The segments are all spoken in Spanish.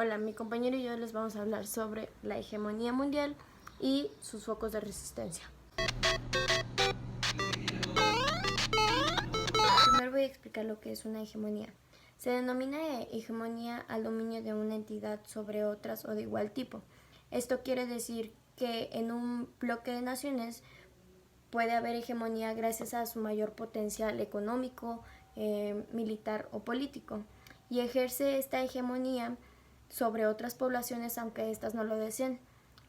Hola, mi compañero y yo les vamos a hablar sobre la hegemonía mundial y sus focos de resistencia. Primero voy a explicar lo que es una hegemonía. Se denomina hegemonía al dominio de una entidad sobre otras o de igual tipo. Esto quiere decir que en un bloque de naciones puede haber hegemonía gracias a su mayor potencial económico, militar o político, y ejerce esta hegemonía sobre otras poblaciones aunque éstas no lo deseen.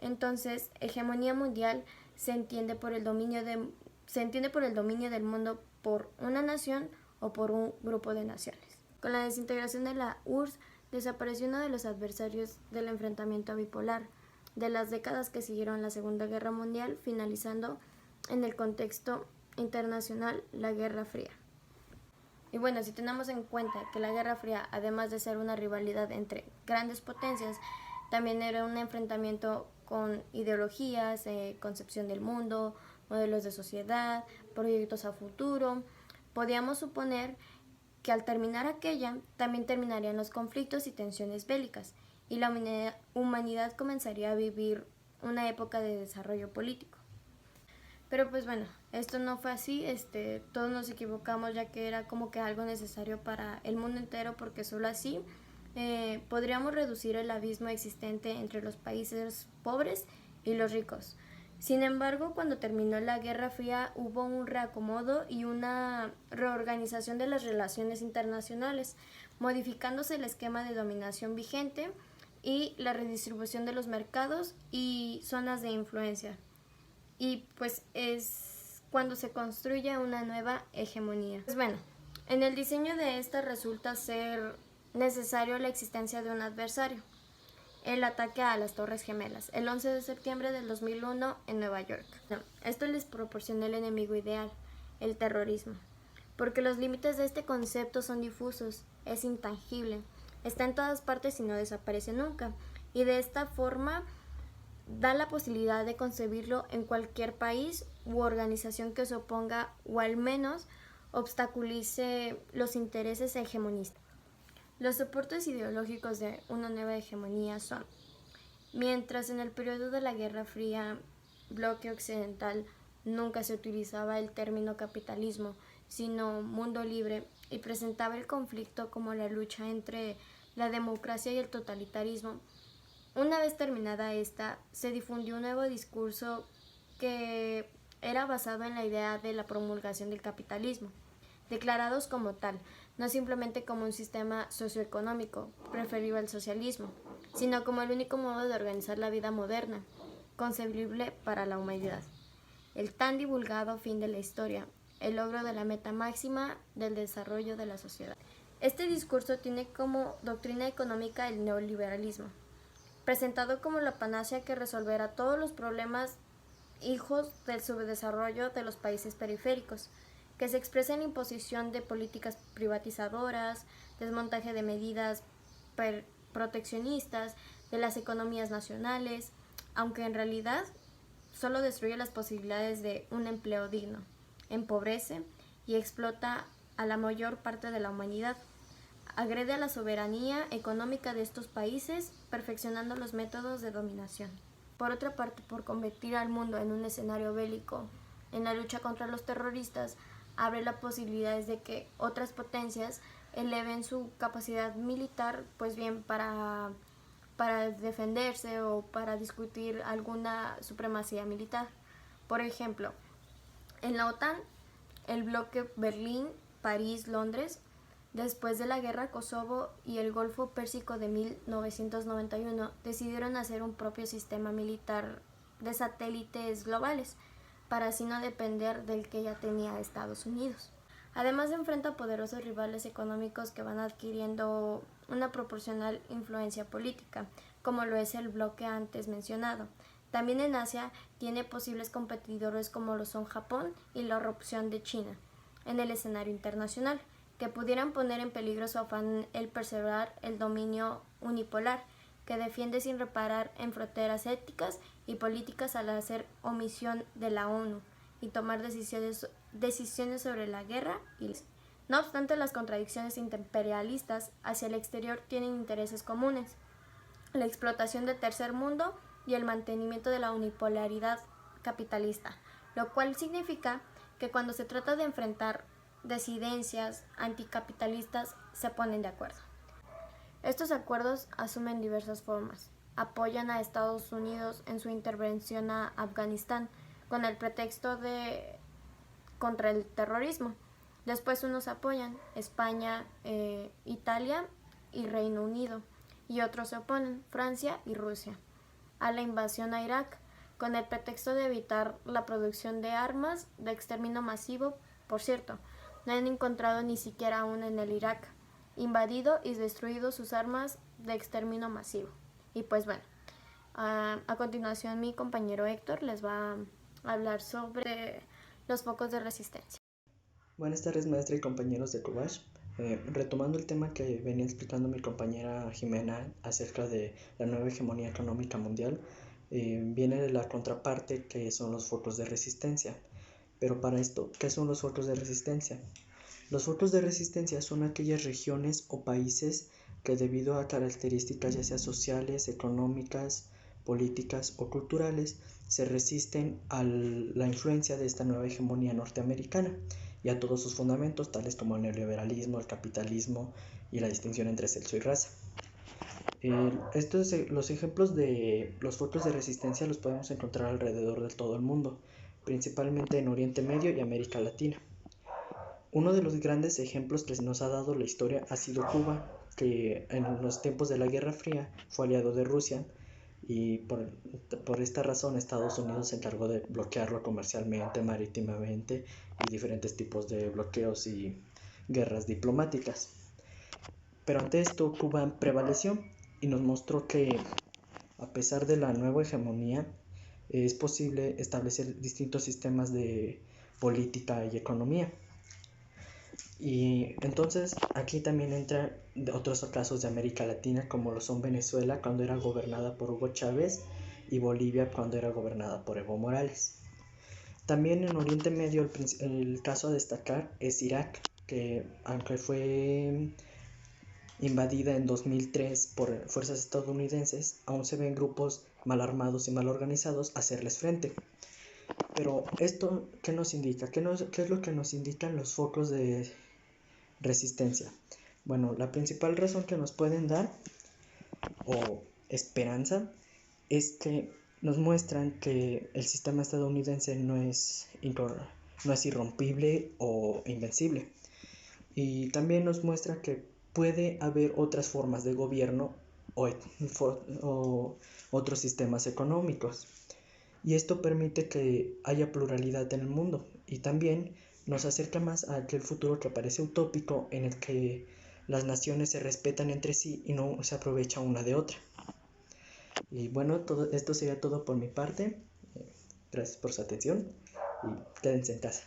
Entonces, hegemonía mundial se entiende por el dominio del mundo por una nación o por un grupo de naciones. Con la desintegración de la URSS desapareció uno de los adversarios del enfrentamiento bipolar de las décadas que siguieron la Segunda Guerra Mundial, finalizando en el contexto internacional la Guerra Fría. Y bueno, si tenemos en cuenta que la Guerra Fría, además de ser una rivalidad entre grandes potencias, también era un enfrentamiento con ideologías, concepción del mundo, modelos de sociedad, proyectos a futuro, podíamos suponer que al terminar aquella, también terminarían los conflictos y tensiones bélicas, y la humanidad comenzaría a vivir una época de desarrollo político. Pero pues bueno, esto no fue así, todos nos equivocamos, ya que era como que algo necesario para el mundo entero, porque solo así podríamos reducir el abismo existente entre los países pobres y los ricos. Sin embargo, cuando terminó la Guerra Fría hubo un reacomodo y una reorganización de las relaciones internacionales, modificándose el esquema de dominación vigente y la redistribución de los mercados y zonas de influencia. Y pues es cuando se construye una nueva hegemonía. Pues bueno, en el diseño de esta resulta ser necesario la existencia de un adversario. El ataque a las Torres Gemelas, el 11 de septiembre del 2001 en Nueva York. Esto les proporciona el enemigo ideal, el terrorismo, porque los límites de este concepto son difusos, es intangible, está en todas partes y no desaparece nunca, y de esta forma da la posibilidad de concebirlo en cualquier país u organización que se oponga o al menos obstaculice los intereses hegemonistas. Los soportes ideológicos de una nueva hegemonía son: mientras en el periodo de la Guerra Fría, bloque occidental, nunca se utilizaba el término capitalismo, sino mundo libre, y presentaba el conflicto como la lucha entre la democracia y el totalitarismo, una vez terminada esta, se difundió un nuevo discurso que era basado en la idea de la promulgación del capitalismo, declarados como tal, no simplemente como un sistema socioeconómico preferido al socialismo, sino como el único modo de organizar la vida moderna, concebible para la humanidad. El tan divulgado fin de la historia, el logro de la meta máxima del desarrollo de la sociedad. Este discurso tiene como doctrina económica el neoliberalismo, presentado como la panacea que resolverá todos los problemas hijos del subdesarrollo de los países periféricos, que se expresa en la imposición de políticas privatizadoras, desmontaje de medidas proteccionistas de las economías nacionales, aunque en realidad solo destruye las posibilidades de un empleo digno, empobrece y explota a la mayor parte de la humanidad. Agrede a la soberanía económica de estos países, perfeccionando los métodos de dominación. Por otra parte, por convertir al mundo en un escenario bélico en la lucha contra los terroristas, abre la posibilidad de que otras potencias eleven su capacidad militar, pues bien para defenderse o para discutir alguna supremacía militar. Por ejemplo, en la OTAN, el bloque Berlín, París, Londres, después de la guerra Kosovo y el Golfo Pérsico de 1991, decidieron hacer un propio sistema militar de satélites globales, para así no depender del que ya tenía Estados Unidos. Además, enfrenta a poderosos rivales económicos que van adquiriendo una proporcional influencia política, como lo es el bloque antes mencionado. También en Asia tiene posibles competidores como lo son Japón y la erupción de China en el escenario internacional, que pudieran poner en peligro su afán el perseverar el dominio unipolar, que defiende sin reparar en fronteras éticas y políticas al hacer omisión de la ONU y tomar decisiones sobre la guerra. No obstante, las contradicciones imperialistas hacia el exterior tienen intereses comunes. la explotación del tercer mundo y el mantenimiento de la unipolaridad capitalista, lo cual significa que cuando se trata de enfrentar disidencias anticapitalistas se ponen de acuerdo. Estos acuerdos asumen diversas formas. Apoyan a Estados Unidos en su intervención a Afganistán con el pretexto de contra el terrorismo. Después unos apoyan España, Italia y Reino Unido, y otros se oponen, Francia y Rusia, a la invasión a Irak con el pretexto de evitar la producción de armas de exterminio masivo. Por cierto, no han encontrado ni siquiera aún en el Irak invadido y destruido sus armas de exterminio masivo. Y pues bueno, a continuación mi compañero Héctor les va a hablar sobre los focos de resistencia. Buenas tardes, maestra y compañeros de Kubash. Retomando el tema que venía explicando mi compañera Jimena acerca de la nueva hegemonía económica mundial, viene de la contraparte que son los focos de resistencia. Pero para esto, ¿qué son los focos de resistencia? Los focos de resistencia son aquellas regiones o países que debido a características ya sea sociales, económicas, políticas o culturales se resisten a la influencia de esta nueva hegemonía norteamericana y a todos sus fundamentos tales como el neoliberalismo, el capitalismo y la distinción entre sexo y raza. Los ejemplos de los focos de resistencia los podemos encontrar alrededor de todo el mundo, principalmente en Oriente Medio y América Latina. Uno de los grandes ejemplos que nos ha dado la historia ha sido Cuba, que en los tiempos de la Guerra Fría fue aliado de Rusia y por esta razón Estados Unidos se encargó de bloquearlo comercialmente, marítimamente y diferentes tipos de bloqueos y guerras diplomáticas. Pero ante esto Cuba prevaleció y nos mostró que a pesar de la nueva hegemonía es posible establecer distintos sistemas de política y economía. Y entonces aquí también entran otros casos de América Latina como lo son Venezuela cuando era gobernada por Hugo Chávez y Bolivia cuando era gobernada por Evo Morales. También en Oriente Medio el caso a destacar es Irak, que aunque fue invadida en 2003 por fuerzas estadounidenses, aún se ven grupos mal armados y mal organizados hacerles frente. Pero esto, ¿qué nos indica? ¿Qué es lo que nos indican los focos de resistencia? Bueno, la principal razón que nos pueden dar, o esperanza, es que nos muestran que el sistema estadounidense no es irrompible o invencible. Y también nos muestra que puede haber otras formas de gobierno o otros sistemas económicos. Y esto permite que haya pluralidad en el mundo y también nos acerca más a aquel futuro que parece utópico en el que las naciones se respetan entre sí y no se aprovecha una de otra. Y bueno, esto sería todo por mi parte. Gracias por su atención y quédense en casa.